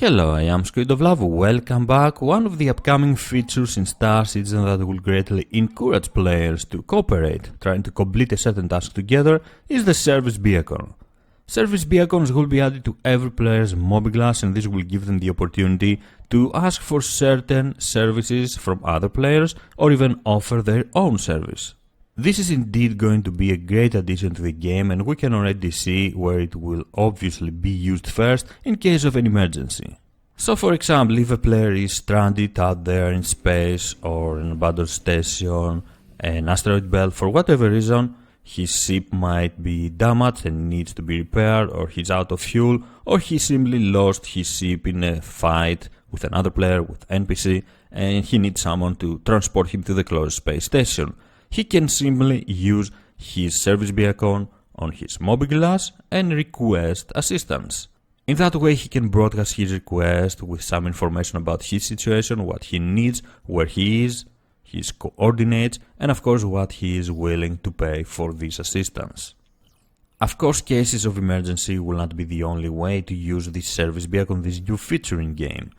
Hello, I am SquidofLove. Welcome back. One of the upcoming features in Star Citizen that will greatly encourage players to cooperate, trying to complete a certain task together, is the Service Beacon. Service Beacons will be added to every player's mobiGlass, and this will give them the opportunity to ask for certain services from other players or even offer their own service. This is indeed going to be a great addition to the game, and we can already see where it will obviously be used first in case of an emergency. So for example, if a player is stranded out there in space or in an abandoned station, an asteroid belt, for whatever reason, his ship might be damaged and needs to be repaired, or he's out of fuel, or he simply lost his ship in a fight with another player, with NPC, and he needs someone to transport him to the closest space station. He can simply use his Service Beacon on his mobiGlass and request assistance. In that way, he can broadcast his request with some information about his situation, what he needs, where he is, his coordinates, and of course what he is willing to pay for this assistance. Of course, cases of emergency will not be the only way to use this Service Beacon, this new feature in game.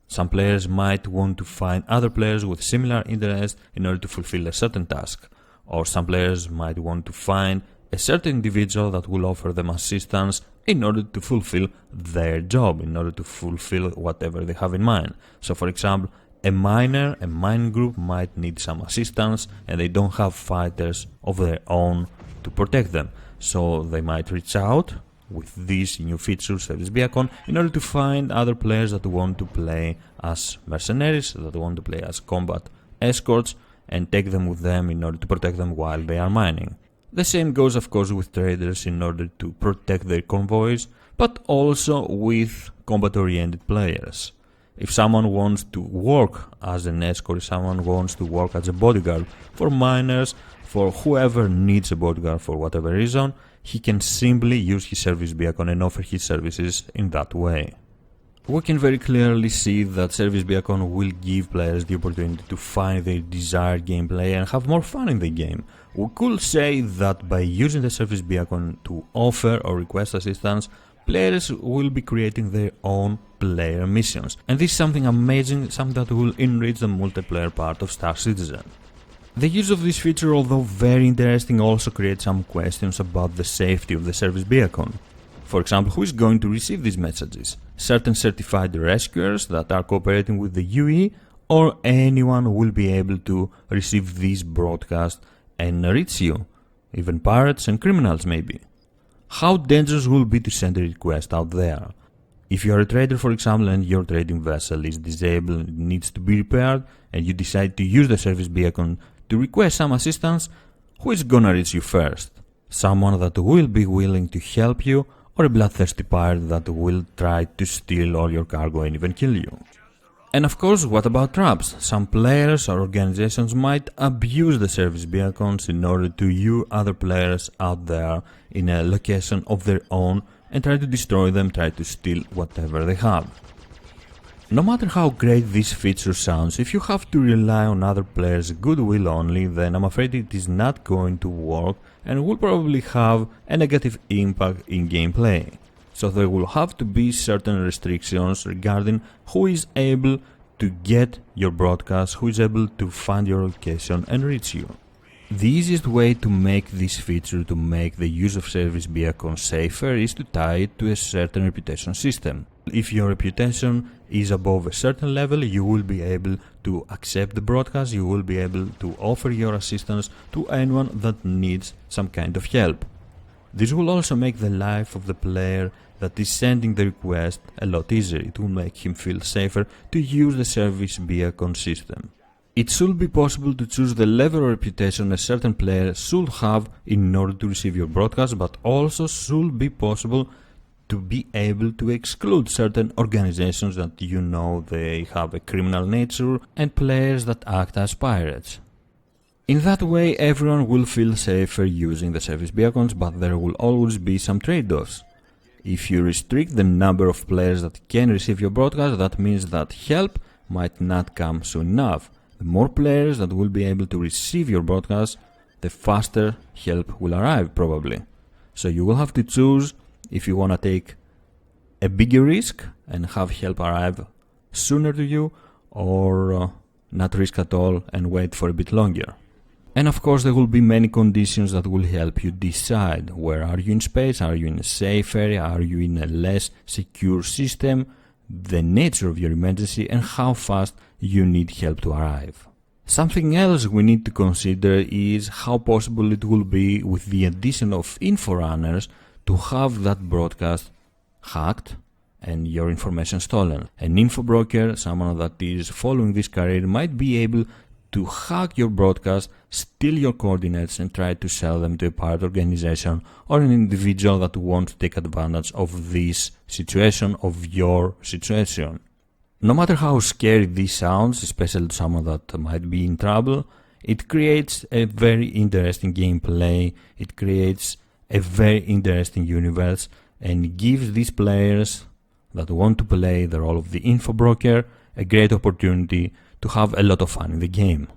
Some players might want to find other players with similar interests in order to fulfill a certain task, or some players might want to find a certain individual that will offer them assistance in order to fulfill their job, in order to fulfill whatever they have in mind. So for example, a mine group might need some assistance and they don't have fighters of their own to protect them. So they might reach out with this new feature, Service Beacon, in order to find other players that want to play as mercenaries, that want to play as combat escorts, and take them with them in order to protect them while they are mining. The same goes of course with traders in order to protect their convoys, but also with combat-oriented players. If someone wants to work as an escort, if someone wants to work as a bodyguard for miners, for whoever needs a bodyguard for whatever reason, he can simply use his Service Beacon and offer his services in that way. We can very clearly see that Service Beacon will give players the opportunity to find their desired gameplay and have more fun in the game. We could say that by using the Service Beacon to offer or request assistance, players will be creating their own player missions. And this is something amazing, something that will enrich the multiplayer part of Star Citizen. The use of this feature, although very interesting, also creates some questions about the safety of the Service Beacon. For example, who is going to receive these messages? Certain certified rescuers that are cooperating with the UE, or anyone will be able to receive this broadcast and reach you? Even pirates and criminals maybe. How dangerous will it be to send a request out there? If you are a trader, for example, and your trading vessel is disabled and needs to be repaired, and you decide to use the Service Beacon to request some assistance, who is gonna reach you first? Someone that will be willing to help you, or a bloodthirsty pirate that will try to steal all your cargo and even kill you? And of course, what about traps? Some players or organizations might abuse the Service Beacons in order to lure other players out there in a location of their own and try to destroy them, try to steal whatever they have. No matter how great this feature sounds, if you have to rely on other players' goodwill only, then I'm afraid it is not going to work and will probably have a negative impact in gameplay. So there will have to be certain restrictions regarding who is able to get your broadcast, who is able to find your location and reach you. The easiest way to make this feature, to make the use of Service Beacon safer, is to tie it to a certain reputation system. If your reputation is above a certain level, you will be able to accept the broadcast, you will be able to offer your assistance to anyone that needs some kind of help. This will also make the life of the player that is sending the request a lot easier. It will make him feel safer to use the Service Beacon system. It should be possible to choose the level of reputation a certain player should have in order to receive your broadcast, but also should be possible to be able to exclude certain organizations that you know they have a criminal nature and players that act as pirates. In that way, everyone will feel safer using the Service Beacons, but there will always be some trade-offs. If you restrict the number of players that can receive your broadcast, that means that help might not come soon enough. The more players that will be able to receive your broadcast, the faster help will arrive probably. So you will have to choose if you want to take a bigger risk and have help arrive sooner to you, or not risk at all and wait for a bit longer. And of course there will be many conditions that will help you decide where are you in space, are you in a safe area, are you in a less secure system, the nature of your emergency and how fast you need help to arrive. Something else we need to consider is how possible it will be with the addition of inforunners to have that broadcast hacked and your information stolen. An info broker, someone that is following this career, might be able to hack your broadcast, steal your coordinates and try to sell them to a pirate organization or an individual that wants to take advantage of this situation, of your situation. No matter how scary this sounds, especially to someone that might be in trouble, it creates a very interesting gameplay, it creates a very interesting universe and gives these players that want to play the role of the info broker a great opportunity to have a lot of fun in the game.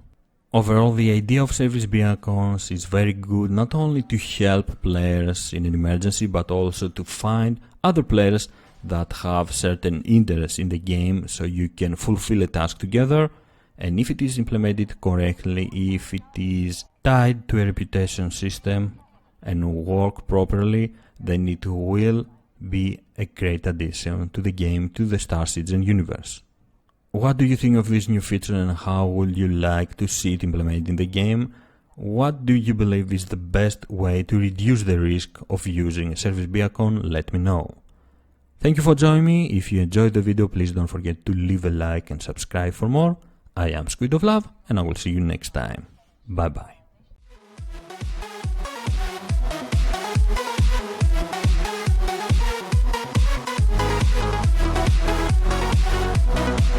Overall, the idea of Servise Beacons is very good, not only to help players in an emergency, but also to find other players that have certain interests in the game, so you can fulfill a task together. And if it is implemented correctly, if it is tied to a reputation system and work properly, then it will be a great addition to the game, to the Star Citizen universe. What do you think of this new feature and how would you like to see it implemented in the game? What do you believe is the best way to reduce the risk of using a Servise Beacon? Let me know. Thank you for joining me. If you enjoyed the video, please don't forget to leave a like and subscribe for more. I am SquidofLove and I will see you next time. Bye bye.